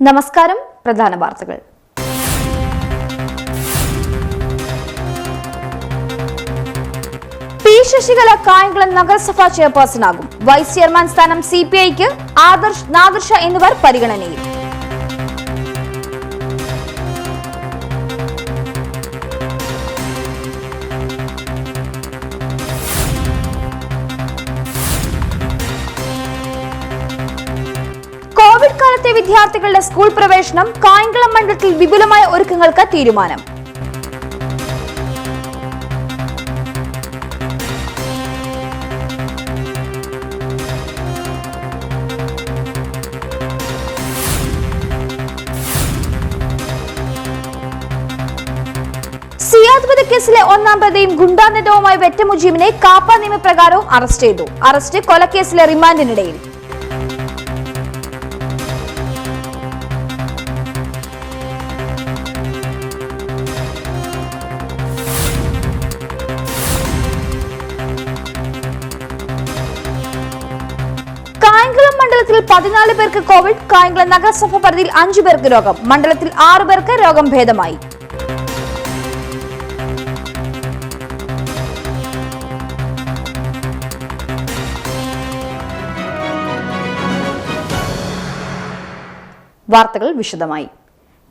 നമസ്കാരം. പ്രധാന വാർത്തകൾ. പി ശശികല കായംകുളം നഗരസഭാ ചെയർപേഴ്സണാകും. വൈസ് ചെയർമാൻ സ്ഥാനം സിപിഐക്ക് ആദർശ്, നാദിർഷ എന്നിവർ പരിഗണനയിൽ. കോവിഡ് കാലത്തെ വിദ്യാർത്ഥികളുടെ സ്കൂൾ പ്രവേശനം കായംകുളം മണ്ഡലത്തിൽ വിപുലമായ ഒരുക്കങ്ങൾക്ക് തീരുമാനം. സിയാദ് വധക്കേസിലെ ഒന്നാം പ്രതിയും ഗുണ്ടാ നേതാവുമായ വെറ്റ മുജീബിനെ കാപ്പ നിയമപ്രകാരവും അറസ്റ്റ് ചെയ്തു. അറസ്റ്റ് കൊലക്കേസിലെ റിമാൻഡിനിടയിൽ. കായംകുളം മണ്ഡലത്തിൽ 14 പേർക്ക് കോവിഡ്. കായംകുളം നഗരസഭ പരിധിയിൽ 5 പേർക്ക് രോഗം. മണ്ഡലത്തിൽ 6 പേർക്ക് രോഗം ഭേദമായി. വാർത്തകൾ വിശദമായി.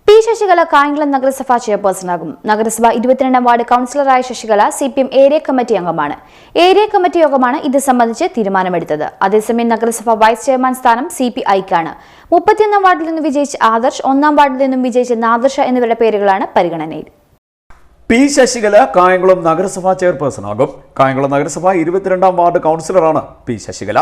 പി ശശികല കായംകുളം നഗരസഭാ ചെയർപേഴ്സണാകും. നഗരസഭ 22-ാം വാർഡ് കൌൺസിലറായ ശശികല സിപിഎം ഏരിയ കമ്മിറ്റി അംഗമാണ്. ഏരിയ കമ്മിറ്റി യോഗമാണ് ഇത് സംബന്ധിച്ച് തീരുമാനമെടുത്തത്. അതേസമയം നഗരസഭ വൈസ് ചെയർമാൻ സ്ഥാനം സിപിഐക്കാണ്. 31-ാം വാർഡിൽ നിന്ന് വിജയിച്ച ആദർശ്, 1-ാം വാർഡിൽ നിന്നും വിജയിച്ച നാദിർഷ എന്നിവരുടെ പേരുകളാണ് പരിഗണനയിൽ. പി ശശികല കായംകുളം നഗരസഭാ ചെയർപേഴ്സണാകും. കായംകുളം നഗരസഭ 22-ാം വാർഡ് കൌൺസിലറാണ് P Sasikala.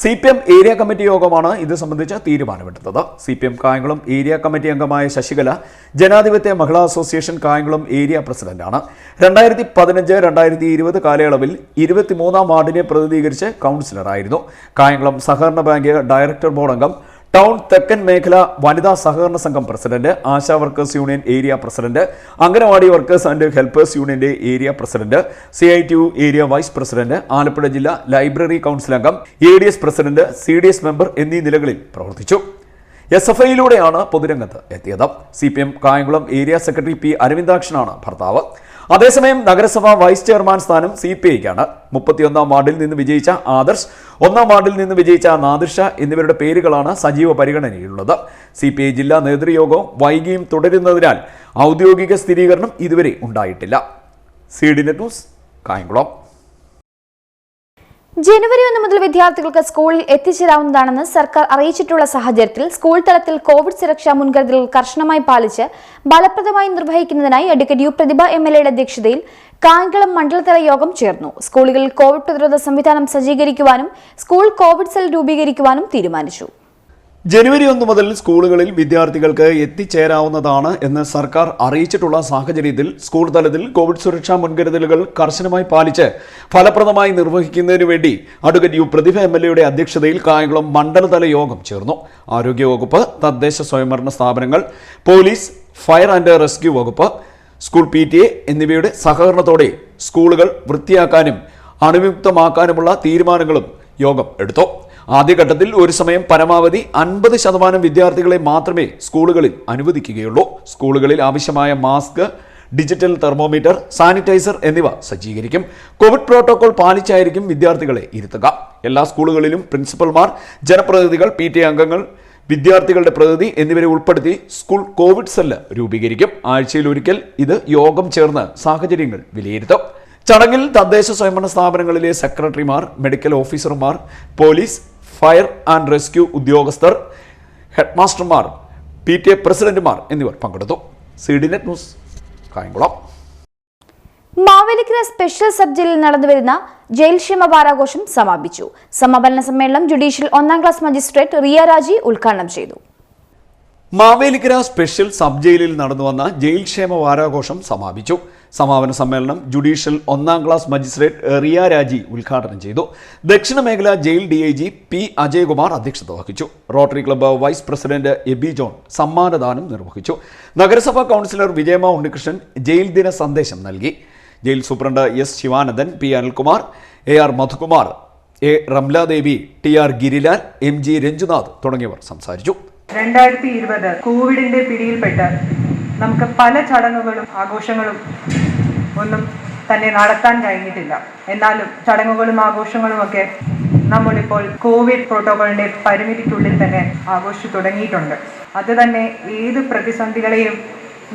CPM area committee യോഗമാണ് ഇത് സംബന്ധിച്ച് തീരുമാനമെടുത്തത്. സിപിഎം കായംകുളം ഏരിയ കമ്മിറ്റി അംഗമായ ശശികല ജനാധിപത്യ മഹിളാ അസോസിയേഷൻ കായംകുളം ഏരിയ പ്രസിഡന്റാണ്. 2015-2020 കാലയളവിൽ 23-ാം വാർഡിനെ പ്രതിനിധീകരിച്ച് കൗൺസിലറായിരുന്നു. കായംകുളം സഹകരണ ബാങ്ക് ഡയറക്ടർ ബോർഡ് അംഗം, ടൗൺ തെക്കൻ മേഖല വനിതാ സഹകരണ സംഘം president, Asha workers union area president, anganwadi workers and helpers യൂണിയന്റെ area president, CITU area vice president, Alappuzha ജില്ലാ ലൈബ്രറി കൗൺസിൽ അംഗം, ADS പ്രസിഡന്റ്, CDS മെമ്പർ എന്നീ നിലകളിൽ പ്രവർത്തിച്ചു. SFIയിലൂടെയാണ് പൊതുരംഗത്ത് എത്തിയത്. CPM Kayamkulam area secretary P അരവിന്ദാക്ഷനാണ് ഭർത്താവ്. അതേസമയം നഗരസഭ വൈസ് ചെയർമാൻ സ്ഥാനം സിപിഐക്കാണ്. 31-ാം വാർഡിൽ നിന്ന് വിജയിച്ച ആദർശ്, 1-ാം വാർഡിൽ നിന്ന് വിജയിച്ച നാദിർഷ എന്നിവരുടെ പേരുകളാണ് സജീവ പരിഗണനയിലുള്ളത്. സിപിഐ ജില്ലാ നേതൃയോഗവും വൈകിയും തുടരുന്നതിനാൽ ഔദ്യോഗിക സ്ഥിരീകരണം ഇതുവരെ ഉണ്ടായിട്ടില്ല. CDNet news, Kayamkulam. ജനുവരി 1 മുതൽ വിദ്യാർത്ഥികൾക്ക് സ്കൂളിൽ എത്തിച്ചേരാവുന്നതാണെന്ന് സർക്കാർ അറിയിച്ചിട്ടുള്ള സാഹചര്യത്തിൽ സ്കൂൾ തലത്തിൽ കോവിഡ് സുരക്ഷാ മുൻകരുതലുകൾ കർശനമായി പാലിച്ച് ഫലപ്രദമായി നിർവഹിക്കുന്നതിനായി അഡ്വക്കേറ്റ് U പ്രതിഭ MLAയുടെ അധ്യക്ഷതയിൽ കായംകുളം മണ്ഡലതല യോഗം ചേർന്നു. സ്കൂളുകളിൽ കോവിഡ് പ്രതിരോധ സംവിധാനം സജ്ജീകരിക്കുവാനും സ്കൂൾ കോവിഡ് സെൽ രൂപീകരിക്കുവാനും തീരുമാനിച്ചു. ജനുവരി 1 മുതൽ സ്കൂളുകളിൽ വിദ്യാർത്ഥികൾക്ക് എത്തിച്ചേരാവുന്നതാണ് എന്ന് സർക്കാർ അറിയിച്ചിട്ടുള്ള സാഹചര്യത്തിൽ സ്കൂൾ തലത്തിൽ കോവിഡ് സുരക്ഷാ മുൻകരുതലുകൾ കർശനമായി പാലിച്ച് ഫലപ്രദമായി നിർവഹിക്കുന്നതിനു വേണ്ടി അഡ്വക്കേറ്റ് U പ്രതിഭ MLAയുടെ അധ്യക്ഷതയിൽ കായംകുളം മണ്ഡലതല യോഗം ചേർന്നു. ആരോഗ്യവകുപ്പ്, തദ്ദേശ സ്വയംഭരണ സ്ഥാപനങ്ങൾ, പോലീസ്, ഫയർ ആൻഡ് റെസ്ക്യൂ വകുപ്പ്, സ്കൂൾ PTA എന്നിവയുടെ സഹകരണത്തോടെ സ്കൂളുകൾ വൃത്തിയാക്കാനും അണുവിമുക്തമാക്കാനുമുള്ള തീരുമാനങ്ങളും യോഗം എടുത്തു. ആദ്യഘട്ടത്തിൽ ഒരു സമയം പരമാവധി 50% വിദ്യാർത്ഥികളെ മാത്രമേ സ്കൂളുകളിൽ അനുവദിക്കുകയുള്ളൂ. സ്കൂളുകളിൽ ആവശ്യമായ മാസ്ക്, ഡിജിറ്റൽ തെർമോമീറ്റർ, സാനിറ്റൈസർ എന്നിവ സജ്ജീകരിക്കും. കോവിഡ് പ്രോട്ടോകോൾ പാലിച്ചായിരിക്കും വിദ്യാർത്ഥികളെ ഇരുത്തുക. എല്ലാ സ്കൂളുകളിലും പ്രിൻസിപ്പൽമാർ, ജനപ്രതിനിധികൾ, PTA അംഗങ്ങൾ, വിദ്യാർത്ഥികളുടെ പ്രതിനിധി എന്നിവരെ ഉൾപ്പെടുത്തി സ്കൂൾ കോവിഡ് സെല്ല് രൂപീകരിക്കും. ആഴ്ചയിൽ ഒരിക്കൽ ഇത് യോഗം ചേർന്ന് സാഹചര്യങ്ങൾ വിലയിരുത്തും. ചടങ്ങിൽ തദ്ദേശ സ്വയംഭരണ സ്ഥാപനങ്ങളിലെ സെക്രട്ടറിമാർ, മെഡിക്കൽ ഓഫീസർമാർ, പോലീസ്, ഫയർ ആൻഡ് റെസ്ക്യൂ ഉദ്യോഗസ്ഥർ, ഹെഡ്മാസ്റ്റർമാർ, PTA പ്രസിഡന്റുമാർ എന്നിവർ പങ്കെടുത്തു. CDNet news, Kayamkulam. Mavelikkara special sub ജയിലിൽ നടന്നുവരുന്ന ജയിൽ ക്ഷേമ വാരാഘോഷം സമാപിച്ചു. സമാപന സമ്മേളനം ജുഡീഷ്യൽ 1-ാം ക്ലാസ് മജിസ്ട്രേറ്റ് റിയ രാജി ഉദ്ഘാടനം ചെയ്തു. മാവേലിക്കര സ്പെഷ്യൽ സബ് ജയിലിൽ നടന്നുവന്ന ജയിൽ ക്ഷേമ വാരാഘോഷം സമാപിച്ചു. സമാപന സമ്മേളനം ജുഡീഷ്യൽ 1-ാം ക്ലാസ് മജിസ്ട്രേറ്റ് റിയ രാജി ഉദ്ഘാടനം ചെയ്തു. ദക്ഷിണ മേഖല ജയിൽ DIG P അജയകുമാർ അധ്യക്ഷത വഹിച്ചു. Rotary club vice president Eby John സമ്മാനദാനം നിർവഹിച്ചു. നഗരസഭാ കൗൺസിലർ വിജയമ്മ ഉണ്ണികൃഷ്ണൻ ജയിൽ ദിന സന്ദേശം നൽകി. Jail superintendent S Sivanandan, P Anilkumar, AR Madhukumar, A Ramladevi, TR Girilal, MG Ranjunath തുടങ്ങിയവർ സംസാരിച്ചു. 2020 കോവിഡിന്റെ പിടിയിൽപ്പെട്ട് നമുക്ക് പല ചടങ്ങുകളും ആഘോഷങ്ങളും ഒന്നും തന്നെ നടത്താൻ കഴിഞ്ഞിട്ടില്ല. എന്നാലും ചടങ്ങുകളും ആഘോഷങ്ങളും ഒക്കെ നമ്മളിപ്പോൾ കോവിഡ് പ്രോട്ടോകോളിന്റെ പരിമിതിക്കുള്ളിൽ തന്നെ ആഘോഷിച്ചു തുടങ്ങിയിട്ടുണ്ട്. അത് തന്നെ ഏത് പ്രതിസന്ധികളെയും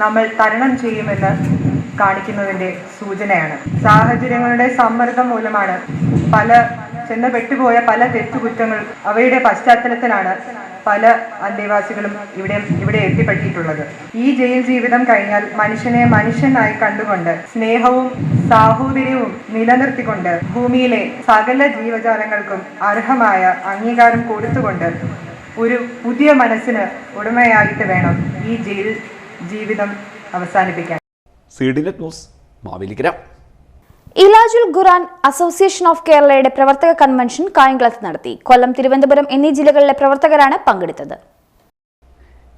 നമ്മൾ തരണം ചെയ്യുമെന്ന് കാണിക്കുന്നതിന്റെ സൂചനയാണ്. സാഹചര്യങ്ങളുടെ സമ്മർദ്ദം മൂലമാണ് പെട്ടുപോയ പല തെറ്റുകുറ്റങ്ങൾ അവയുടെ പശ്ചാത്തലത്തിലാണ് പല അന്തേവാസികളും ഇവിടെ എത്തിപ്പെട്ടിട്ടുള്ളത്. ഈ ജയിൽ ജീവിതം കഴിഞ്ഞാൽ മനുഷ്യനെ മനുഷ്യനായി കണ്ടുകൊണ്ട് സ്നേഹവും സാഹോദര്യവും നിലനിർത്തിക്കൊണ്ട് ഭൂമിയിലെ സകല ജീവജാലങ്ങൾക്കും അർഹമായ അംഗീകാരം കൊടുത്തുകൊണ്ട് ഒരു പുതിയ മനസ്സിന് ഉടമയായിട്ട് വേണം ഈ ജയിൽ ജീവിതം അവസാനിപ്പിക്കാൻ. CDNet news Mavelikkara. Ilajul Quran association of കേരളയുടെ പ്രവർത്തക കൺവെൻഷൻ കായംകുളത്ത് നടത്തി. കൊല്ലം, തിരുവനന്തപുരം എന്നീ ജില്ലകളിലെ പ്രവർത്തകരാണ് പങ്കെടുത്തത്.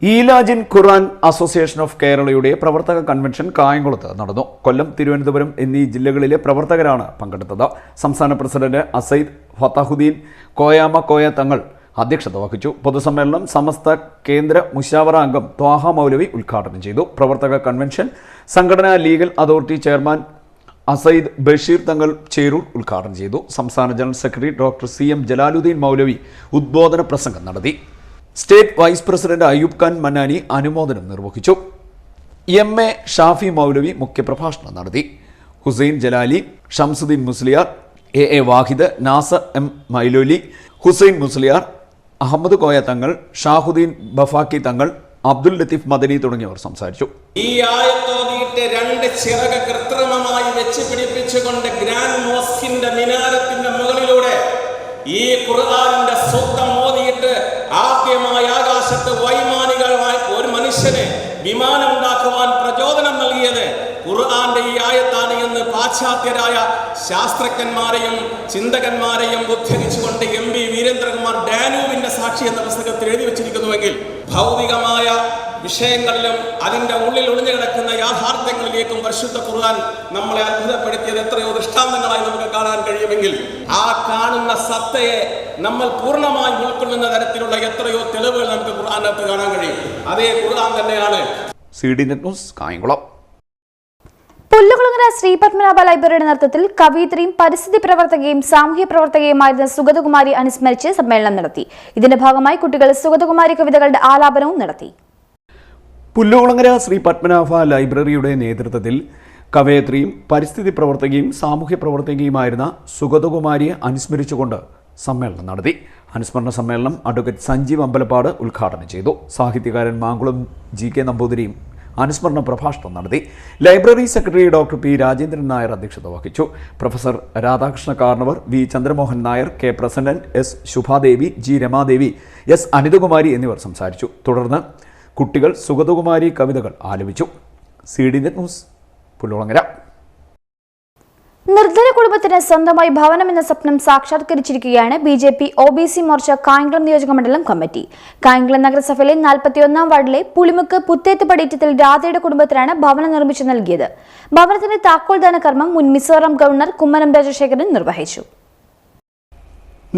ഈലാജിൻ ഖുർആൻ അസോസിയേഷൻ ഓഫ് കേരളയുടെ പ്രവർത്തക കൺവെൻഷൻ കായംകുളത്ത് നടന്നു. കൊല്ലം, തിരുവനന്തപുരം എന്നീ ജില്ലകളിലെ പ്രവർത്തകരാണ് പങ്കെടുത്തത്. സംസ്ഥാന പ്രസിഡന്റ് അസൈദ് ഫത്താഹുദ്ദീൻ കോയ തങ്ങൾ അധ്യക്ഷത വഹിച്ചു. പൊതുസമ്മേളനം സമസ്ത കേന്ദ്ര മുശാവറ അംഗം ത്വാഹ മൗലവി ഉദ്ഘാടനം ചെയ്തു. പ്രവർത്തക കൺവെൻഷൻ സംഘടനാ legal authority chairman Asayed Basheer Thangal Cherur ഉദ്ഘാടനം ചെയ്തു. സംസ്ഥാന general secretary doctor CM Jalaluddin Maulavi ഉദ്ബോധന പ്രസംഗം നടത്തി. State vice president Ayyub Khan Mannani അനുമോദനം നിർവഹിച്ചു. MA ഷാഫി മൗലവി മുഖ്യപ്രഭാഷണം നടത്തി. ഹുസൈൻ ജലാലി, ഷംസുദ്ദീൻ മുസ്ലിയാർ, AA വാഹിദ്, നാസർ M മൈലോലി, ഹുസൈൻ മുസ്ലിയാർ, അഹമ്മദ് കോയ തങ്ങൾ, ഷാഹുദ്ദീൻ ബഫാക്കി തങ്ങൾ, അബ്ദുൽ ലത്തീഫ് മദനി തുടങ്ങിയവർ സംസാരിച്ചു. ഈ ആയത്തോതിയിട്ട് രണ്ട് ചിറക് കൃത്രിമമായി വെച്ച് പിടിപ്പിച്ചുകൊണ്ട് ഗ്രാൻഡ് മോസ്കിന്റെ മിനാരത്തിന്റെ മുകളിലൂടെ ഈ ഖുർആനിന്റെ സൂക്തം ഓതിയിട്ട് ആദ്യമായി ആകാശത്ത് വൈമാനികളായ ഒരു മനുഷ്യന് വിമാനം ഉണ്ടാക്കുവാൻ പ്രചോദനം നൽകിയത് ഖുർആന്റെ ഈ ആയത്താണ് എന്ന് പാശ്ചാത്യരായ ശാസ്ത്രജ്ഞന്മാരെയും ചിന്തകന്മാരെയും ഉദ്ധരിച്ചുകൊണ്ട് MB വീരേന്ദ്രകുമാർ ഡാനൂബിന്റെ സാക്ഷി എന്ന പുസ്തകത്തിൽ എഴുതി വെച്ചിരിക്കുന്നുവെങ്കിൽ ഭൗതികമായ വിഷയങ്ങളിലും അതിൻ്റെ ഉള്ളിൽ ഒളിഞ്ഞു കിടക്കുന്ന യാഥാർത്ഥ്യങ്ങളിലേക്കും പരിശുദ്ധ ഖുർആൻ നമ്മളെ അത്ഭുതപ്പെടുത്തിയത് എത്രയോ ദൃഷ്ടാന്തങ്ങളായി നമുക്ക് കാണാൻ കഴിയുമെങ്കിൽ ആ കാണുന്ന സത്തയെ നമ്മൾ പൂർണ്ണമായി ഉൾക്കൊള്ളുന്ന തരത്തിലുള്ള എത്രയോ തെളിവുകൾ നമുക്ക് ഖുർആനകത്ത് കാണാൻ കഴിയും. അതേ ഖുർആൻ തന്നെയാണ്. CDNet news Kayamkulam. പുല്ലുകുളങ്ങര ശ്രീ പത്മനാഭ ലൈബ്രറിയുടെ നേതൃത്വത്തിൽ കവയിത്രിയും പരിസ്ഥിതി പ്രവർത്തകയും സാമൂഹ്യ പ്രവർത്തകയുമായിരുന്ന സുഗതകുമാരി അനുസ്മരിച്ച് സമ്മേളനം നടത്തി. ഇതിന്റെ ഭാഗമായി കുട്ടികൾ സുഗതകുമാരി കവിതകളുടെ ആലാപനവും നടത്തി. പുല്ലുകുളങ്ങര ശ്രീ പത്മനാഭ ലൈബ്രറിയുടെ നേതൃത്വത്തിൽ കവയത്രിയും പരിസ്ഥിതി പ്രവർത്തകയും സാമൂഹ്യ പ്രവർത്തകയുമായിരുന്ന സുഗതകുമാരിയെ അനുസ്മരിച്ചുകൊണ്ട് സമ്മേളനം നടത്തി. അനുസ്മരണ സമ്മേളനം അഡ്വക്കേറ്റ് സഞ്ജീവ് അമ്പലപ്പാട് ഉദ്ഘാടനം ചെയ്തു. സാഹിത്യകാരൻ മാങ്കുളം GK നമ്പൂതിരിയും അനുസ്മരണ പ്രഭാഷണം നടത്തി. Library secretary doctor P Rajendran Nair അധ്യക്ഷത വഹിച്ചു. Professor Radhakrishna Karnavar, V Chandramohan Nair, K Prasannan, S Subhadevi, G Ramadevi, S Anithakumari എന്നിവർ സംസാരിച്ചു. തുടർന്ന് കുട്ടികൾ സുഗതകുമാരി കവിതകൾ ആലപിച്ചു. CDNet news Pullukulangara. നിർധന കുടുംബത്തിന് സ്വന്തമായി ഭവനം എന്ന സ്വപ്നം സാക്ഷാത്കരിച്ചിരിക്കുകയാണ് BJP OBC മോർച്ച കായംകുളം നിയോജകമണ്ഡലം കമ്മിറ്റി. കായംകുളം നഗരസഭയിലെ 41-ാം വാർഡിലെ പുളിമുക്ക് പുത്തേത്ത് പടിയറ്റത്തിൽ രാധയുടെ കുടുംബത്തിനാണ് ഭവനം നിർമ്മിച്ചു നൽകിയത്. ഭവനത്തിന്റെ താക്കോൽദാന കർമ്മം മുൻ മിസോറാം ഗവർണർ കുമ്മനം രാജശേഖരൻ നിർവഹിച്ചു.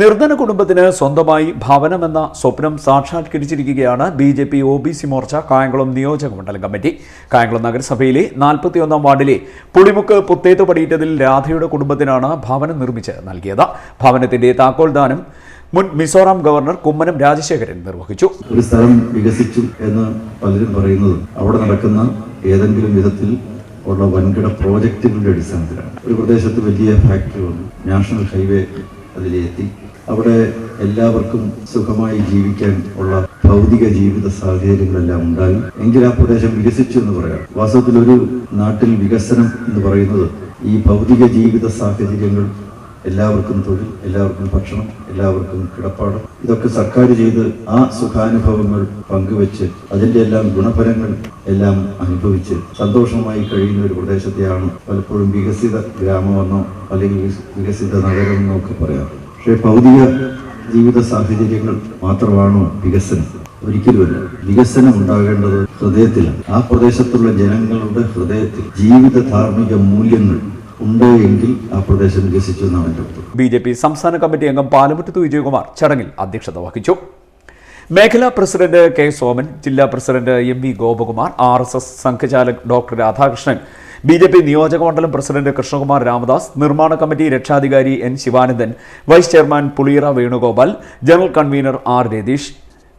നിർധന കുടുംബത്തിന് സ്വന്തമായി ഭവനമെന്ന സ്വപ്നം സാക്ഷാത്കരിച്ചിരിക്കുകയാണ് BJP OBC മോർച്ച കായംകുളം നിയോജക മണ്ഡലം കമ്മിറ്റി. കായംകുളം നഗരസഭയിലെ 41-ാം വാർഡിലെ പുളിമുക്ക് പുത്തേത്ത് പടിയിറ്റതിൽ രാധയുടെ കുടുംബത്തിനാണ് ഭവനം നിർമ്മിച്ച് നൽകിയത്. ഭവനത്തിന്റെ താക്കോൽദാനം മുൻ മിസോറാം ഗവർണർ കുമ്മനം രാജശേഖരൻ നിർവഹിച്ചു. ഒരു സ്ഥലം വികസിച്ചു എന്ന് പലരും പറയുന്നത് അവിടെ നടക്കുന്ന ഏതെങ്കിലും വിധത്തിൽ ഉള്ള വൻകിട പ്രോജക്റ്റുകളുടെ അടിസ്ഥാനത്തിലാണ്. ഒരു പ്രദേശത്ത് വലിയ ഫാക്ടറി വന്നു, നാഷണൽ ഹൈവേ അതിലെത്തി. അവിടെ എല്ലാവർക്കും സുഖമായി ജീവിക്കാൻ ഉള്ള ഭൗതിക ജീവിത സാഹചര്യങ്ങളെല്ലാം ഉണ്ടായി. എങ്കിൽ ആ പ്രദേശം വികസിച്ചു എന്ന് പറയാം. വാസ്തവത്തിൽ ഒരു നാട്ടിൽ വികസനം എന്ന് പറയുന്നത് ഈ ഭൗതിക ജീവിത സാഹചര്യങ്ങൾ, എല്ലാവർക്കും തൊഴിൽ, എല്ലാവർക്കും ഭക്ഷണം, എല്ലാവർക്കും കിടപ്പാടം, ഇതൊക്കെ സർക്കാർ ചെയ്ത് ആ സുഖാനുഭവങ്ങൾ പങ്കുവെച്ച് അതിൻ്റെ എല്ലാം ഗുണഫലങ്ങൾ എല്ലാം അനുഭവിച്ച് സന്തോഷമായി കഴിയുന്ന ഒരു പ്രദേശത്തെയാണ് പലപ്പോഴും വികസിത ഗ്രാമമെന്നോ അല്ലെങ്കിൽ വികസിത നഗരം എന്നൊക്കെ പറയാം. പക്ഷേ ഭൗതിക ജീവിത സാഹചര്യങ്ങൾ മാത്രമാണോ വികസനം? ഒരിക്കലുമല്ല. വികസനം ഉണ്ടാകേണ്ടത് ഹൃദയത്തിലാണ്. ആ പ്രദേശത്തുള്ള ജനങ്ങളുടെ ഹൃദയത്തിൽ ജീവിത ധാർമ്മിക മൂല്യങ്ങൾ ഉണ്ട് എങ്കിൽ ആ പ്രദേശം വികസിച്ചു എന്നാണ് എൻ്റെ അർത്ഥം. BJP സംസ്ഥാന കമ്മിറ്റി അംഗം പാലമുറ്റത്ത് വിജയകുമാർ ചടങ്ങിൽ അധ്യക്ഷത വഹിച്ചു. മേഖലാ പ്രസിഡന്റ് കെ സോമൻ, ജില്ലാ president M V Gopakumar, RSS Sanghachalak doctor Radhakrishnan, BJP നിയോജകമണ്ഡലം പ്രസിഡന്റ് കൃഷ്ണകുമാർ രാമദാസ്, നിർമ്മാണ കമ്മിറ്റി രക്ഷാധികാരി N Sivanandan, vice chairman Puliyara Venugopal, general convener R Ratheesh,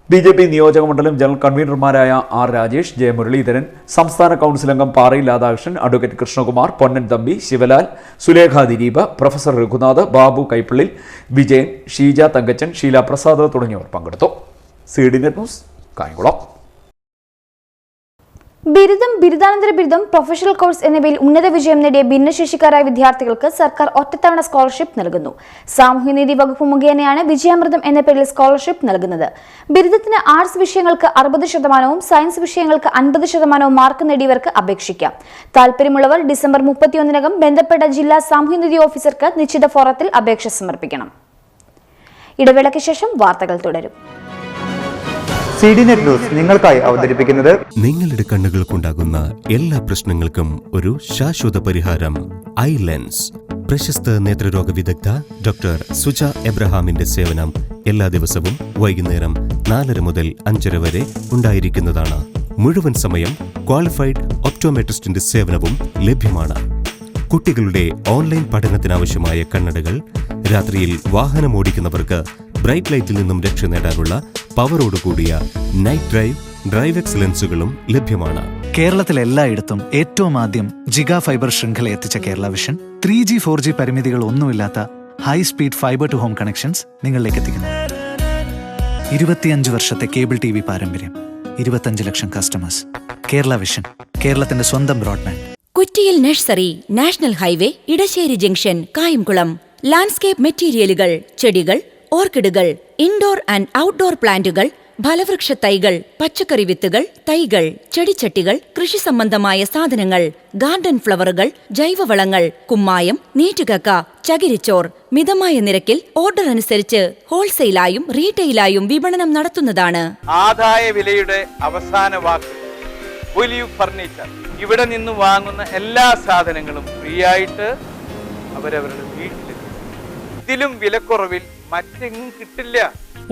BJP നിയോജകമണ്ഡലം ജനറൽ കൺവീനർമാരായ R രാജേഷ്, J മുരളീധരൻ, സംസ്ഥാന കൗൺസിൽ അംഗം പാറയിൽ രാധാകൃഷ്ണൻ, അഡ്വക്കേറ്റ് കൃഷ്ണകുമാർ, പൊന്നൻ തമ്പി, ശിവലാൽ, സുലേഖ ദിലീപ്, പ്രൊഫസർ രഘുനാഥ്, ബാബു കൈപ്പള്ളിൽ, വിജയൻ, ഷീജ തങ്കച്ചൻ, ഷീല പ്രസാദ് തുടങ്ങിയവർ പങ്കെടുത്തു. CD net news, Kayamkulam. ബിരുദം, ബിരുദാനന്തര ബിരുദം, പ്രൊഫഷണൽ കോഴ്സ് എന്നിവയിൽ ഉന്നത വിജയം നേടിയ ഭിന്നശേഷിക്കാരായ വിദ്യാർത്ഥികൾക്ക് സർക്കാർ ഒറ്റത്തവണ സ്കോളർഷിപ്പ് നൽകുന്നു. സാമൂഹ്യനീതി വകുപ്പ് മുഖേനയാണ് വിജയാമൃതം എന്ന പേരിൽ സ്കോളർഷിപ്പ് നൽകുന്നത്. ബിരുദത്തിന് ആർട്സ് വിഷയങ്ങൾക്ക് 60%, സയൻസ് വിഷയങ്ങൾക്ക് 50% മാർക്ക് നേടിയവർക്ക് അപേക്ഷിക്കാം. താൽപര്യമുള്ളവർ ഡിസംബർ 31-നകം ബന്ധപ്പെട്ട ജില്ലാ സാമൂഹ്യനീതി ഓഫീസർക്ക് നിശ്ചിത ഫോറത്തിൽ അപേക്ഷ സമർപ്പിക്കണം. ഇടവേളയ്ക്ക് ശേഷം വാർത്തകൾ തുടരും. CD നെറ്റ് ന്യൂസ് നിങ്ങൾക്കായി അവതരിപ്പിക്കുന്നത് നിങ്ങളുടെ കണ്ണുകൾക്കുണ്ടാകുന്ന എല്ലാ പ്രശ്നങ്ങൾക്കും ഒരു ശാശ്വത പരിഹാരം ഐ ലെൻസ്. പ്രശസ്ത നേത്രരോഗ വിദഗ്ധ ഡോക്ടർ സുജ എബ്രഹാമിന്റെ സേവനം എല്ലാ ദിവസവും വൈകുന്നേരം 4:30 മുതൽ 5:30 വരെ ഉണ്ടായിരിക്കുന്നതാണ്. മുഴുവൻ സമയം ക്വാളിഫൈഡ് ഒപ്റ്റോമെട്രിസ്റ്റിന്റെ സേവനവും ലഭ്യമാണ്. കുട്ടികളുടെ ഓൺലൈൻ പഠനത്തിനാവശ്യമായ കണ്ണടകൾ, രാത്രിയിൽ വാഹനം ഓടിക്കുന്നവർക്ക് ബ്രൈറ്റ് ലൈറ്റിൽ നിന്നും രക്ഷ നേടാനുള്ള പവറോടുകൂടിയ നൈറ്റ് ഡ്രൈവ് എക്സലൻസുകളും ലഭ്യമാണ്. കേരളത്തിൽ എല്ലായിടത്തും ഏറ്റവും ആദ്യം ജിഗാ ഫൈബർ ശൃംഖല എത്തിച്ച കേരള വിഷൻ 3G 4G പരിമിതികൾ ഒന്നുമില്ലാത്ത high speed fibre to home connections നിങ്ങളിലേക്ക് എത്തിക്കുന്നു. 25 വർഷത്തെ കേബിൾ TV പാരമ്പര്യം, 25 ലക്ഷം കസ്റ്റമേഴ്സ്. കേരള വിഷൻ, കേരളത്തിന്റെ സ്വന്തം broadband. Kuttiyil nursery, national highway, Edassery junction, Kayamkulam. Landscape മെറ്റീരിയലുകൾ, ചെടികൾ, ഓർക്കിഡുകൾ, ഇൻഡോർ ആൻഡ് ഔട്ട്ഡോർ പ്ലാന്റുകൾ, ഫലവൃക്ഷ തൈകൾ, പച്ചക്കറി വിത്തുകൾ, തൈകൾ, ചെടിച്ചട്ടികൾ, കൃഷി സംബന്ധമായ സാധനങ്ങൾ, ഗാർഡൻ ഫ്ലവറുകൾ, ജൈവവളങ്ങൾ, കുമ്മായം, നീറ്റുകക്ക, ചകിരിച്ചോർ മിതമായ നിരക്കിൽ ഓർഡർ അനുസരിച്ച് ഹോൾസെയിലായും റീറ്റെയിലായും വിപണനം നടത്തുന്നതാണ്. ആദായ വിലയുടെ അവസാന വാക്ക് ഒലിവ് ഫർണിച്ചർ. ഇവിടെ നിന്ന് വാങ്ങുന്ന എല്ലാ സാധനങ്ങളും ഫ്രീ ആയിട്ട് അവരവരുടെ വീട്ടിലെത്തും. ഇതിലും വിലക്കുറവിൽ മറ്റെങ്ങും കിട്ടില്ല.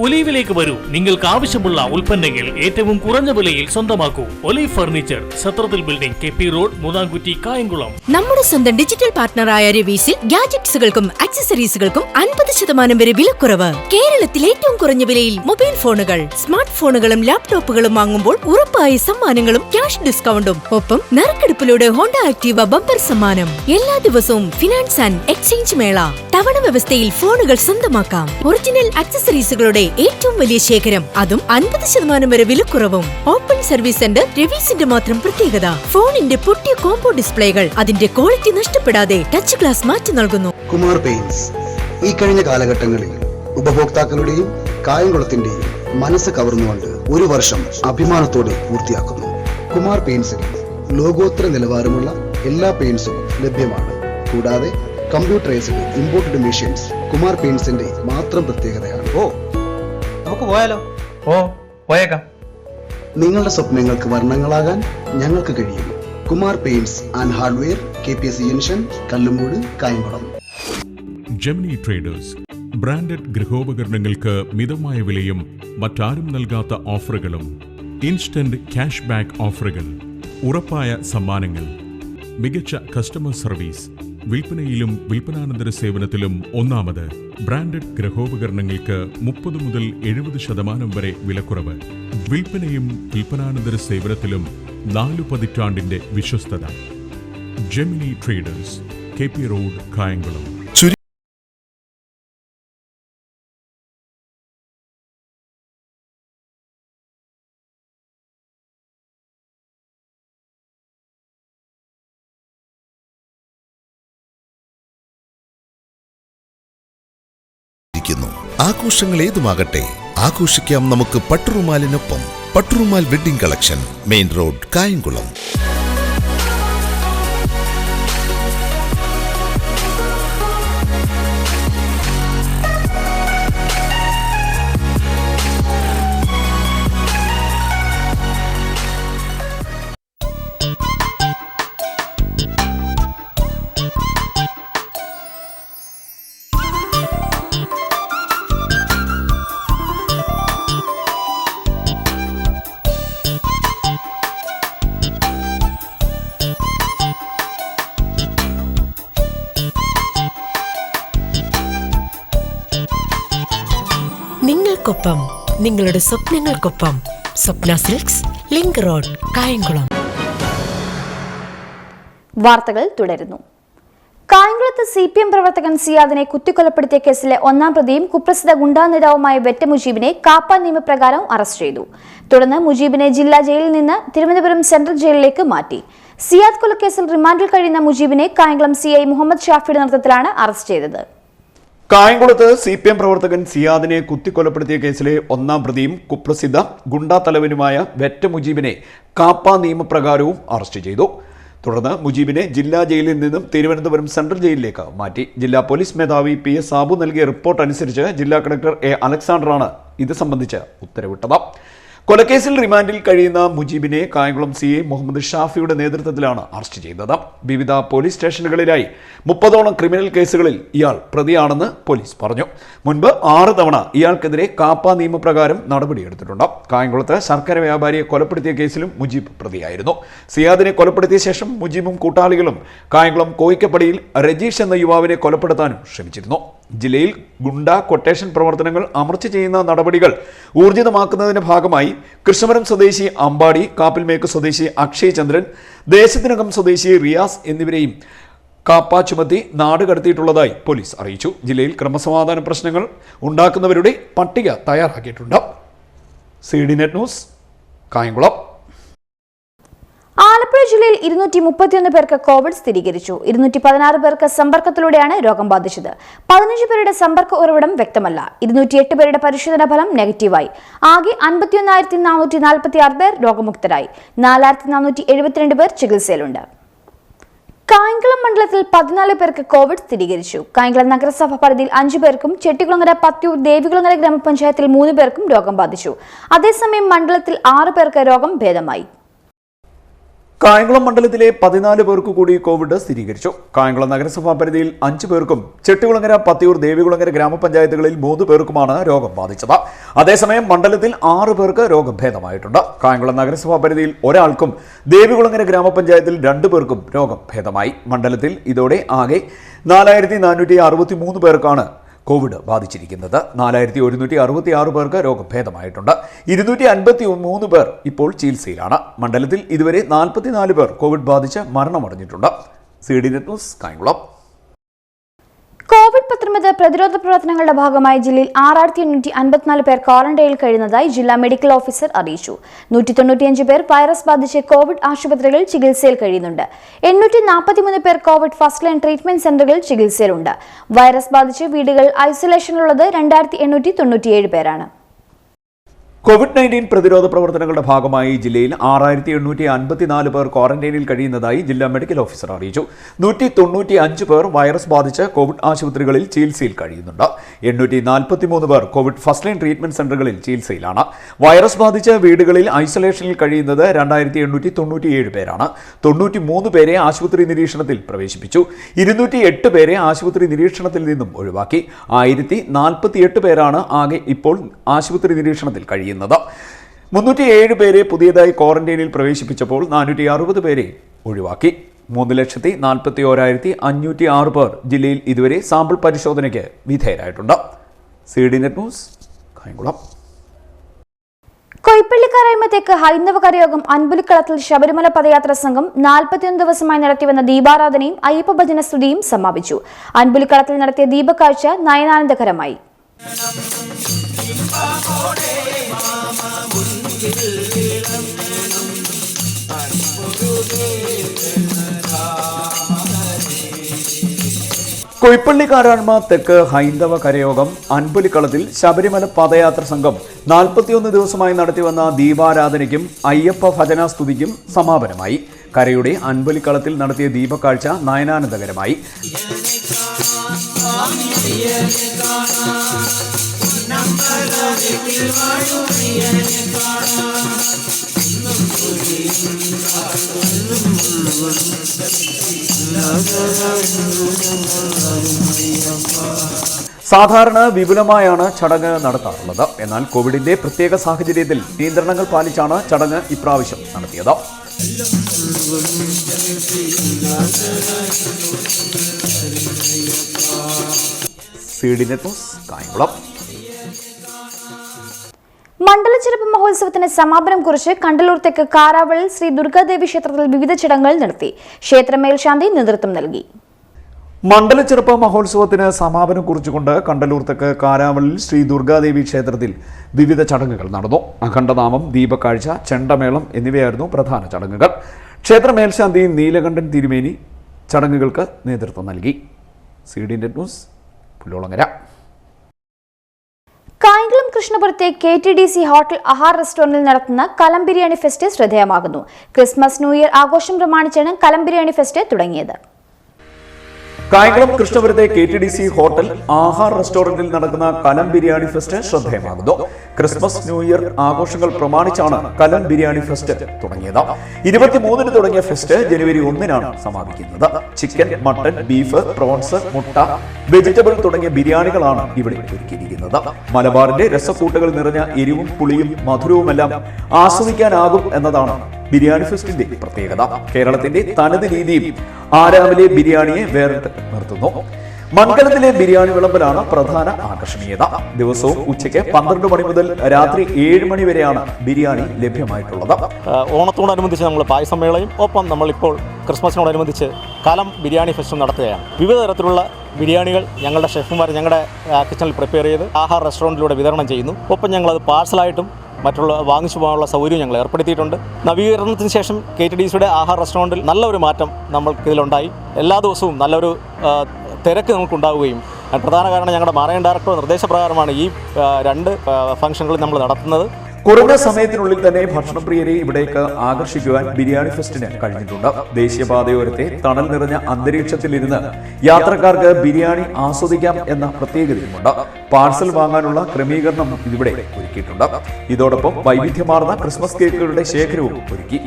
ഒലീവിലേക്ക് വരൂ. നിങ്ങൾക്ക് ആവശ്യമുള്ള ഉൽപ്പന്നങ്ങൾ ഏറ്റവും കുറഞ്ഞ വിലയിൽ സ്വന്തമാക്കൂ. ഒലീവ് ഫർണിച്ചർ, സത്രത്തിൽ building, KP road, Moonnamkutty, Kayamkulam. നമ്മുടെ സ്വന്തം ഡിജിറ്റൽ പാർട്ട്ണറായ രവീസിൽ ഗാഡ്ജറ്റ്സുകൾക്കും ആക്സസറീസുകൾക്കും 50% വരെ വിലക്കുറവ്. കേരളത്തിൽ ഏറ്റവും കുറഞ്ഞ വിലയിൽ മൊബൈൽ ഫോണുകൾ, സ്മാർട്ട് ഫോണുകളും ലാപ്ടോപ്പുകളും വാങ്ങുമ്പോൾ ഉറപ്പായ സമ്മാനങ്ങളും ക്യാഷ് ഡിസ്കൗണ്ടും. ഒപ്പം നറുക്കെടുപ്പിലൂടെ ഹോണ്ട ആക്ടീവ ബമ്പർ സമ്മാനം. എല്ലാ ദിവസവും ഫിനാൻസ് ആൻഡ് എക്സ്ചേഞ്ച് മേള. തവണ വ്യവസ്ഥയിൽ ഫോണുകൾ സ്വന്തമാക്കാം. ഒറിജിനൽ ആക്സസറീസുകളുടെ ഏറ്റവും വലിയ ശേഖരം, അതും 50% വരെ വിലക്കുറവും. ഓപ്പൺ സർവീസ് സെന്റർ രവീസിന്റെ മാത്രം പ്രത്യേകത. ഫോണിന്റെ പൊട്ടിയ കോംബോ ഡിസ്പ്ലേകൾ അതിന്റെ ക്വാളിറ്റി നഷ്ടപ്പെടാതെ ടച്ച് ഗ്ലാസ് മാറ്റി നൽകുന്നു. കുമാർ പെയിന്റ്സ് ഈ കഴിഞ്ഞ കാലഘട്ടങ്ങളിൽ ഉപഭോക്താക്കളുടെയും കായംകുളത്തിന്റെയും മനസ്സ് കവർന്നുകൊണ്ട് 1 വർഷം അഭിമാനത്തോടെ പൂർത്തിയാക്കുന്നു. കുമാർ പെയിന്റ്സിൽ ലോകോത്തര നിലവാരമുള്ള എല്ലാ പെയിന്റ്സും ലഭ്യമാണ്. കൂടാതെ കമ്പ്യൂട്ടറൈസ്ഡ് ഇമ്പോർട്ടഡ് മെഷീൻസ് കുമാർ പെയിന്റ്സിന്റെ മാത്രം പ്രത്യേകതയാണ്. നമുക്ക് പോയാലോ? പോയേക്കാം. നിങ്ങളുടെ സ്വപ്നങ്ങൾക്ക് വർണ്ണങ്ങളാകാൻ ഞങ്ങൾക്ക് കഴിയും. Kumar paints and hardware, KPC junction, Kallumood, Kayamkulam. Gemini traders branded ഗൃഹോപകരണങ്ങൾക്ക് മിതമായ വിലയും മറ്റാരും നൽകാത്ത ഓഫറുകളും, ഇൻസ്റ്റന്റ് ക്യാഷ് ബാക്ക് ഓഫറുകൾ, ഉറപ്പായ സമ്മാനങ്ങൾ, മികച്ച കസ്റ്റമർ സർവീസ്, വിൽപ്പനയിലും വിൽപ്പനാനന്തര സേവനത്തിലും ഒന്നാമത്. ബ്രാൻഡഡ് ഗൃഹോപകരണങ്ങൾക്ക് 30 മുതൽ 70% വരെ വിലക്കുറവ്. വിൽപ്പനയും വിൽപ്പനാനന്തര സേവനത്തിലും 4 പതിറ്റാണ്ടിന്റെ വിശ്വസ്തത. Gemini traders, KP road, Kayamkulam. ആഘോഷങ്ങൾ ഏതുമാകട്ടെ, ആഘോഷിക്കാം നമുക്ക് പട്ടുറുമാലിനൊപ്പം. Patturumal wedding collection, main road, Kayamkulam. നിങ്ങൾക്കൊപ്പം, നിങ്ങളുടെ സ്വപ്നങ്ങൾക്കൊപ്പം. Swapna silks, link road, Kayamkulam. വാർത്തകൾ തുടരുന്നു. കായംകുളത്ത് CPM പ്രവർത്തകൻ സിയാദിനെ കുത്തിക്കൊലപ്പെടുത്തിയ കേസിലെ ഒന്നാം പ്രതിയും കുപ്രസിദ്ധ ഗുണ്ടാ നേതാവുമായ വെറ്റ മുജീബിനെ കാപ്പ നിയമപ്രകാരം അറസ്റ്റ് ചെയ്തു. തുടർന്ന് മുജീബിനെ ജില്ലാ ജയിലിൽ നിന്ന് തിരുവനന്തപുരം സെൻട്രൽ ജയിലിലേക്ക് മാറ്റി. സിയാദ് കൊലക്കേസിൽ റിമാൻഡിൽ കഴിയുന്ന മുജീബിനെ കായംകുളം CI മുഹമ്മദ് ഷാഫിയുടെ നേതൃത്വത്തിലാണ് അറസ്റ്റ് ചെയ്തത്. കായംകുളത്ത് CPM പ്രവർത്തകൻ സിയാദിനെ കുത്തിക്കൊലപ്പെടുത്തിയ കേസിലെ ഒന്നാം പ്രതിയും കുപ്രസിദ്ധ ഗുണ്ടാ തലവനുമായ വെറ്റ മുജീബിനെ കാപ്പ നിയമപ്രകാരവും അറസ്റ്റ് ചെയ്തു. തുടർന്ന് മുജീബിനെ ജില്ലാ ജയിലിൽ നിന്നും തിരുവനന്തപുരം സെൻട്രൽ ജയിലിലേക്ക് മാറ്റി. ജില്ലാ പോലീസ് മേധാവി PS സാബു നൽകിയ റിപ്പോർട്ട് അനുസരിച്ച് ജില്ലാ കളക്ടർ A അലക്സാണ്ടറാണ് ഇത് സംബന്ധിച്ച് ഉത്തരവിട്ടത്. കൊലക്കേസിൽ റിമാൻഡിൽ കഴിയുന്ന മുജീബിനെ കായംകുളം CI മുഹമ്മദ് ഷാഫിയുടെ നേതൃത്വത്തിലാണ് അറസ്റ്റ് ചെയ്തത്. വിവിധ പോലീസ് സ്റ്റേഷനുകളിലായി 30ഓളം ക്രിമിനൽ കേസുകളിൽ ഇയാൾ പ്രതിയാണെന്ന് പോലീസ് പറഞ്ഞു. മുൻപ് 6 തവണ ഇയാൾക്കെതിരെ കാപ്പ നിയമപ്രകാരം നടപടിയെടുത്തിട്ടുണ്ട്. കായംകുളത്ത് ശർക്കര വ്യാപാരിയെ കൊലപ്പെടുത്തിയ കേസിലും മുജീബ് പ്രതിയായിരുന്നു. സിയാദിനെ കൊലപ്പെടുത്തിയ ശേഷം മുജീബും കൂട്ടാളികളും കായംകുളം കോയിക്കപ്പടിയിൽ രജീഷ് എന്ന യുവാവിനെ കൊലപ്പെടുത്താനും ശ്രമിച്ചിരുന്നു. ജില്ലയിൽ ഗുണ്ട കൊട്ടേഷൻ പ്രവർത്തനങ്ങൾ അമർച്ച ചെയ്യുന്ന നടപടികൾ ഊർജിതമാക്കുന്നതിന്റെ ഭാഗമായി കൃഷ്ണപുരം സ്വദേശി അമ്പാടി, കാപ്പിൽമേക്ക് സ്വദേശി അക്ഷയ് ചന്ദ്രൻ, ദേശത്തിനകം സ്വദേശി റിയാസ് എന്നിവരെയും കാപ്പ ചുമത്തി നാട് കടത്തിയിട്ടുള്ളതായി പോലീസ് അറിയിച്ചു. ജില്ലയിൽ ക്രമസമാധാന പ്രശ്നങ്ങൾ ഉണ്ടാക്കുന്നവരുടെ പട്ടിക തയ്യാറാക്കിയിട്ടുണ്ട്. CD net news, Kayamkulam. Alappuzha ജില്ലയിൽ 231 പേർക്ക് കോവിഡ് സ്ഥിരീകരിച്ചു. 216 പേർക്ക് സമ്പർക്കത്തിലൂടെയാണ് രോഗം ബാധിച്ചത്. 15 പേരുടെ സമ്പർക്ക ഉറവിടം വ്യക്തമല്ല. 208 പേരുടെ പരിശോധനാ ഫലം നെഗറ്റീവായി. ആകെ 51,446 പേർ രോഗമുക്തരായി. 4,472 പേർ ചികിത്സയിലുണ്ട്. കായംകുളം മണ്ഡലത്തിൽ 14 പേർക്ക് കോവിഡ് സ്ഥിരീകരിച്ചു. കായംകുളം നഗരസഭ പരിധിയിൽ 5 പേർക്കും ചെട്ടികുളങ്ങര, പത്തിയൂർ, ദേവികുളങ്ങര ഗ്രാമപഞ്ചായത്തിൽ 3 പേർക്കും രോഗം ബാധിച്ചു. അതേസമയം മണ്ഡലത്തിൽ 6 പേർക്ക് രോഗം ഭേദമായി. കായംകുളം മണ്ഡലത്തിലെ 14 പേർക്ക് കൂടി കോവിഡ് സ്ഥിരീകരിച്ചു. കായംകുളം നഗരസഭാ പരിധിയിൽ 5 പേർക്കും ചെട്ടികുളങ്ങര, പത്തിയൂർ, ദേവികുളങ്ങര ഗ്രാമപഞ്ചായത്തുകളിൽ 3 പേർക്കുമാണ് രോഗം ബാധിച്ചത്. അതേസമയം മണ്ഡലത്തിൽ 6 പേർക്ക് രോഗം ഭേദമായിട്ടുണ്ട്. കായംകുളം നഗരസഭാ പരിധിയിൽ ഒരാൾക്കും ദേവികുളങ്ങര ഗ്രാമപഞ്ചായത്തിൽ 2 പേർക്കും രോഗം ഭേദമായി. മണ്ഡലത്തിൽ ഇതോടെ ആകെ 4,463 പേർക്കാണ് കോവിഡ് ബാധിച്ചിരിക്കുന്നത്. 4,166 പേർക്ക് രോഗഭേദമായിട്ടുണ്ട്. 253 പേർ ഇപ്പോൾ ചികിത്സയിലാണ്. മണ്ഡലത്തിൽ ഇതുവരെ 44 പേർ കോവിഡ് ബാധിച്ച് മരണമടഞ്ഞിട്ടുണ്ട്. CD net news, Kayamkulam. COVID-19 പ്രതിരോധ പ്രവർത്തനങ്ങളുടെ ഭാഗമായി ജില്ലയിൽ 6,854 പേർ ക്വാറന്റൈനിൽ കഴിയുന്നതായി ജില്ലാ മെഡിക്കൽ ഓഫീസർ അറിയിച്ചു. 195 പേർ വൈറസ് ബാധിച്ച് കോവിഡ് ആശുപത്രികളിൽ ചികിത്സയിൽ കഴിയുന്നുണ്ട്. 843 പേർ കോവിഡ് ഫസ്റ്റ് ലൈൻ ട്രീറ്റ്മെന്റ് സെന്ററുകളിൽ ചികിത്സയിലുണ്ട്. വൈറസ് ബാധിച്ച് വീടുകളിൽ ഐസൊലേഷനിലുള്ളത് 2,897 പേരാണ്. COVID-19 പ്രതിരോധ പ്രവർത്തനങ്ങളുടെ ഭാഗമായി ജില്ലയിൽ 6,854 പേർ ക്വാറന്റൈനിൽ കഴിയുന്നതായി ജില്ലാ മെഡിക്കൽ ഓഫീസർ അറിയിച്ചു. 195 പേർ വൈറസ് ബാധിച്ച് കോവിഡ് ആശുപത്രികളിൽ ചികിത്സയിൽ കഴിയുന്നുണ്ട്. 843 പേർ കോവിഡ് ഫസ്റ്റ് ലൈൻ ട്രീറ്റ്മെന്റ് സെന്ററുകളിൽ ചികിത്സയിലാണ്. വൈറസ് ബാധിച്ച് വീടുകളിൽ ഐസൊലേഷനിൽ കഴിയുന്നത് 2,897 പേരാണ്. 93 പേരെ ആശുപത്രി നിരീക്ഷണത്തിൽ പ്രവേശിപ്പിച്ചു. 208 പേരെ ആശുപത്രി നിരീക്ഷണത്തിൽ നിന്നും ഒഴിവാക്കി. 1,048 പേരാണ് ആകെ ഇപ്പോൾ ആശുപത്രി നിരീക്ഷണത്തിൽ കഴിയുന്നത്. 307 പേരെ പുതിയതായി ക്വാറന്റൈനിൽ പ്രവേശിപ്പിച്ചപ്പോൾ 460 പേരെ ഒഴിവാക്കി. 3,41,506 പേർ ജില്ലയിൽ ഇതുവരെ സാമ്പിൾ പരിശോധനയ്ക്ക് വിധേയരായിട്ടുണ്ട്. CD net news, Kayamkulam. കൊയ്പ്പള്ളിക്കാരായ്മത്തേക്ക് ഹൈന്ദവ കരയോഗം അൻപുലിക്കളത്തിൽ ശബരിമല പദയാത്ര സംഘം 41 ദിവസമായി നടത്തിവന്ന ദീപാരാധനയും അയ്യപ്പ ഭജന സ്തുതിയും സമാപിച്ചു. അൻപുലിക്കളത്തിൽ നടത്തിയ ദീപക്കാഴ്ച നയനാനന്ദകരമായി. കൊയ്പ്പള്ളിക്കാരായ്മ തെക്ക് ഹൈന്ദവ കരയോഗം അൻപുലിക്കളത്തിൽ ശബരിമല പദയാത്ര സംഘം 41 ദിവസമായി നടത്തിവന്ന ദീപാരാധനയ്ക്കും അയ്യപ്പ ഭജന സ്തുതിക്കും സമാപനമായി. കരയുടെ അൻപുലിക്കളത്തിൽ നടത്തിയ ദീപക്കാഴ്ച നയനാനന്ദകരമായി. സാധാരണ വിപുലമായാണ് ചടങ്ങ് നടത്താറുള്ളത്. എന്നാൽ കോവിഡിന്റെ പ്രത്യേക സാഹചര്യത്തിൽ നിയന്ത്രണങ്ങൾ പാലിച്ചാണ് ചടങ്ങ് ഇപ്രാവശ്യം നടത്തിയത്. CD net news, Kayamkulam. മണ്ഡലച്ചെരുപ്പ് മഹോത്സവത്തിന് സമാപനം കുറിച്ച് കണ്ടലൂർ തെക്ക് കാരാവളിൽ ശ്രീ ദുർഗാദേവി ക്ഷേത്രത്തിൽ വിവിധ ചടങ്ങുകൾ നടത്തി. ക്ഷേത്ര മേൽശാന്തി നേതൃത്വം നൽകി. മണ്ഡലച്ചെരുപ്പ് മഹോത്സവത്തിന് സമാപനം കുറിച്ചുകൊണ്ട് കണ്ടലൂർ തെക്ക് കാരാവളിൽ ശ്രീ ദുർഗാദേവി ക്ഷേത്രത്തിൽ വിവിധ ചടങ്ങുകൾ നടന്നു. അഖണ്ഡനാമം, ദീപക്കാഴ്ച, ചെണ്ടമേളം എന്നിവയായിരുന്നു പ്രധാന ചടങ്ങുകൾ. ക്ഷേത്ര മേൽശാന്തി നീലകണ്ഠൻ തിരുമേനി ചടങ്ങുകൾക്ക് നേതൃത്വം നൽകി. CD net news, Pullolangara. Kayamkulam കൃഷ്ണപുരത്തെ KTDC ഹോട്ടൽ ആഹാർ റെസ്റ്റോറന്റിൽ നടത്തുന്ന കലം ബിരിയാണി ഫെസ്റ്റ് ശ്രദ്ധേയമാകുന്നു. ക്രിസ്മസ് ന്യൂ ഇയർ ആഘോഷം പ്രമാണിച്ചാണ് കലം ബിരിയാണി ഫെസ്റ്റ് തുടങ്ങിയത്. കായംകുളം കൃഷ്ണപുരത്തെ KTDC ഹോട്ടൽ ആഹാർ റെസ്റ്റോറന്റിൽ നടക്കുന്ന കലം ബിരിയാണി ഫെസ്റ്റ് ശ്രദ്ധേയമാകുന്നു. ക്രിസ്മസ് ന്യൂ ഇയർ ആഘോഷങ്ങൾ പ്രമാണിച്ചാണ് കലം ബിരിയാണി ഫെസ്റ്റ് തുടങ്ങിയത്. 23-ന് തുടങ്ങിയ ഫെസ്റ്റ് ജനുവരി 1-നാണ് സമാപിക്കുന്നത്. ചിക്കൻ, മട്ടൺ, ബീഫ്, പ്രോൺസ്, മുട്ട, വെജിറ്റബിൾ തുടങ്ങിയ ബിരിയാണികളാണ് ഇവിടെ ഒരുക്കിയിരിക്കുന്നത്. മലബാറിന്റെ രസക്കൂട്ടുകൾ നിറഞ്ഞ എരിവും പുളിയും മധുരവുമെല്ലാം ആസ്വദിക്കാനാകും എന്നതാണ് ബിരിയാണി ഫെസ്റ്റിന്റെ പ്രത്യേകത. കേരളത്തിന്റെ തനത് രീതിയിൽ ആരാവിലെ ബിരിയാണിയെ വേറിട്ട് നിർത്തുന്നു. മൺകലത്തിലെ ബിരിയാണി വിളമ്പലാണ് പ്രധാന ആകർഷണീയത. ദിവസവും ഉച്ചയ്ക്ക് 12 മണി മുതൽ രാത്രി 7 മണി വരെയാണ് ബിരിയാണി ലഭ്യമായിട്ടുള്ളത്. ഓണത്തോടനുബന്ധിച്ച് നമ്മൾ പായസമേളയും ഒപ്പം നമ്മളിപ്പോൾ ക്രിസ്മസിനോടനുബന്ധിച്ച് കലം ബിരിയാണി ഫെസ്റ്റും നടത്തുകയാണ്. വിവിധ തരത്തിലുള്ള ബിരിയാണികൾ ഞങ്ങളുടെ ഷെഫുമാർ ഞങ്ങളുടെ കിച്ചണിൽ പ്രിപ്പയർ ചെയ്ത് ആഹാർ റെസ്റ്റോറൻറ്റിലൂടെ വിതരണം ചെയ്യുന്നു. ഒപ്പം ഞങ്ങളത് പാഴ്സലായിട്ടും മറ്റുള്ള വാങ്ങിച്ചു പോകാനുള്ള സൗകര്യം ഞങ്ങൾ ഏർപ്പെടുത്തിയിട്ടുണ്ട്. നവീകരണത്തിന് ശേഷം KTDCയുടെ ആഹാർ റെസ്റ്റോറൻറ്റിൽ നല്ലൊരു മാറ്റം നമ്മൾക്കിതിലുണ്ടായി. എല്ലാ ദിവസവും നല്ലൊരു തിരക്ക് നമുക്കുണ്ടാവുകയും പ്രധാന കാരണം ഞങ്ങളുടെ മാറേൻ ഡയറക്ടറുടെ നിർദ്ദേശപ്രകാരമാണ് ഈ 2 ഫംഗ്ഷനുകൾ നമ്മൾ നടത്തുന്നത്. കുറഞ്ഞ സമയത്തിനുള്ളിൽ തന്നെ ഭക്ഷണപ്രിയരെ ഇവിടേക്ക് ആകർഷിക്കുവാൻ ബിരിയാണി ഫെസ്റ്റിന് കഴിഞ്ഞിട്ടുണ്ട്. ദേശീയപാതയോരത്തെ തണൽ നിറഞ്ഞ അന്തരീക്ഷത്തിലിരുന്ന് യാത്രക്കാർക്ക് ബിരിയാണി ആസ്വദിക്കാം എന്ന പ്രത്യേകതയുമുണ്ട്. പാർസൽ വാങ്ങാനുള്ള ക്രമീകരണം ഇവിടെ ഒരുക്കിയിട്ടുണ്ട്. ഇതോടൊപ്പം വൈവിധ്യമാർന്ന ക്രിസ്മസ് കേക്കുകളുടെ ശേഖരവും ഒരുക്കി.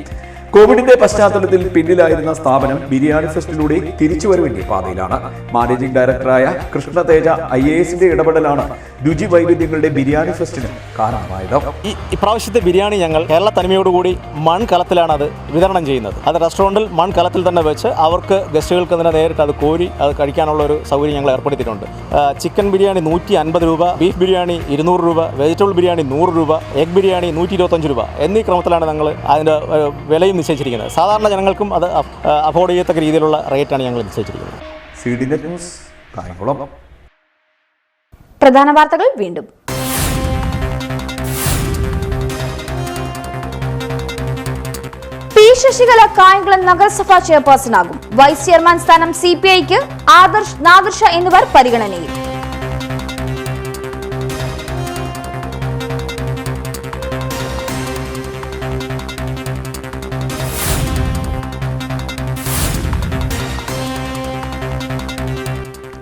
കോവിഡിന്റെ പശ്ചാത്തലത്തിൽ പിന്നിലായിരുന്ന സ്ഥാപനം ബിരിയാണി ഫെസ്റ്റിലൂടെ തിരിച്ചുവരവിന്റെ പാതയിലാണ്. മാനേജിംഗ് ഡയറക്ടറായ കൃഷ്ണതേജ IASന്റെ ഇടപെടലാണ് രുചി വൈവിധ്യങ്ങളുടെ ബിരിയാണി ഫെസ്റ്റിന് കാരണമായത്. ഇപ്രാവശ്യത്തെ ബിരിയാണി ഞങ്ങൾ കേരള തനിമയോടുകൂടി മൺകലത്തിലാണ് അത് വിതരണം ചെയ്യുന്നത്. അത് റെസ്റ്റോറൻറ്റിൽ മൺകലത്തിൽ തന്നെ വെച്ച് അവർക്ക് ഗസ്റ്റുകൾക്ക് തന്നെ നേരിട്ട് അത് കോരി അത് കഴിക്കാനുള്ള ഒരു സൗകര്യം ഞങ്ങൾ ഏർപ്പെടുത്തിയിട്ടുണ്ട്. ചിക്കൻ ബിരിയാണി 150 രൂപ, ബീഫ് ബിരിയാണി 200 രൂപ, വെജിറ്റബിൾ ബിരിയാണി 100 രൂപ, എഗ് ബിരിയാണി 125 രൂപ എന്നീ ക്രമത്തിലാണ് ഞങ്ങൾ അതിൻ്റെ വിലയും നിശ്ചയിച്ചിരിക്കുന്നത്. സാധാരണ ജനങ്ങൾക്കും അത് അഫോർഡ് ചെയ്യത്തക്ക രീതിയിലുള്ള റേറ്റാണ് ഞങ്ങൾ നിശ്ചയിച്ചിരിക്കുന്നത്. CD net news, Kayamkulam. പ്രധാന വാർത്തകൾ വീണ്ടും. P. ശശികല കായംകുളം നഗരസഭാ ചെയർപേഴ്സണാകും. വൈസ് ചെയർമാൻ സ്ഥാനം CPIക്ക് ആദർശ്, നാദിർഷ എന്നിവർ പരിഗണനയിൽ.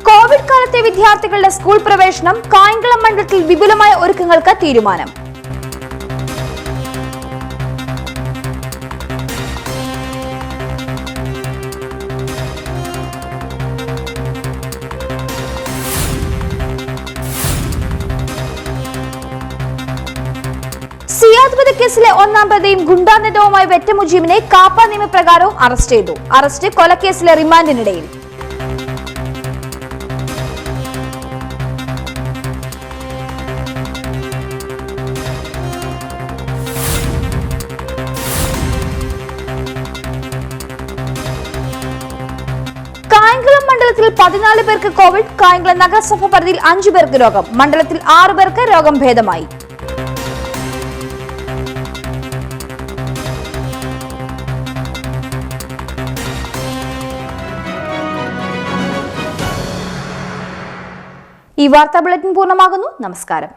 കോവിഡ് കാലത്തെ വിദ്യാർത്ഥികളുടെ സ്കൂൾ പ്രവേശനം കായംകുളം മണ്ഡലത്തിൽ വിപുലമായ ഒരുക്കങ്ങൾക്ക് തീരുമാനം. സിയാദ് വധക്കേസിലെ 1-ാം പ്രതിയും ഗുണ്ടാ നേതാവുമായ വെറ്റ മുജീബിനെ കാപ്പ നിയമപ്രകാരവും അറസ്റ്റ് ചെയ്തു. അറസ്റ്റ് കൊലക്കേസിലെ റിമാൻഡിനിടയിൽ. കായംകുളം മണ്ഡലത്തിൽ 14 പേർക്ക് കോവിഡ്. കായംകുളം നഗരസഭ പരിധിയിൽ 5 പേർക്ക് രോഗം. മണ്ഡലത്തിൽ 6 പേർക്ക് രോഗം ഭേദമായി. ഈ വാർത്താ ബുള്ളറ്റിൻ പൂർണ്ണമാകുന്നു. നമസ്കാരം.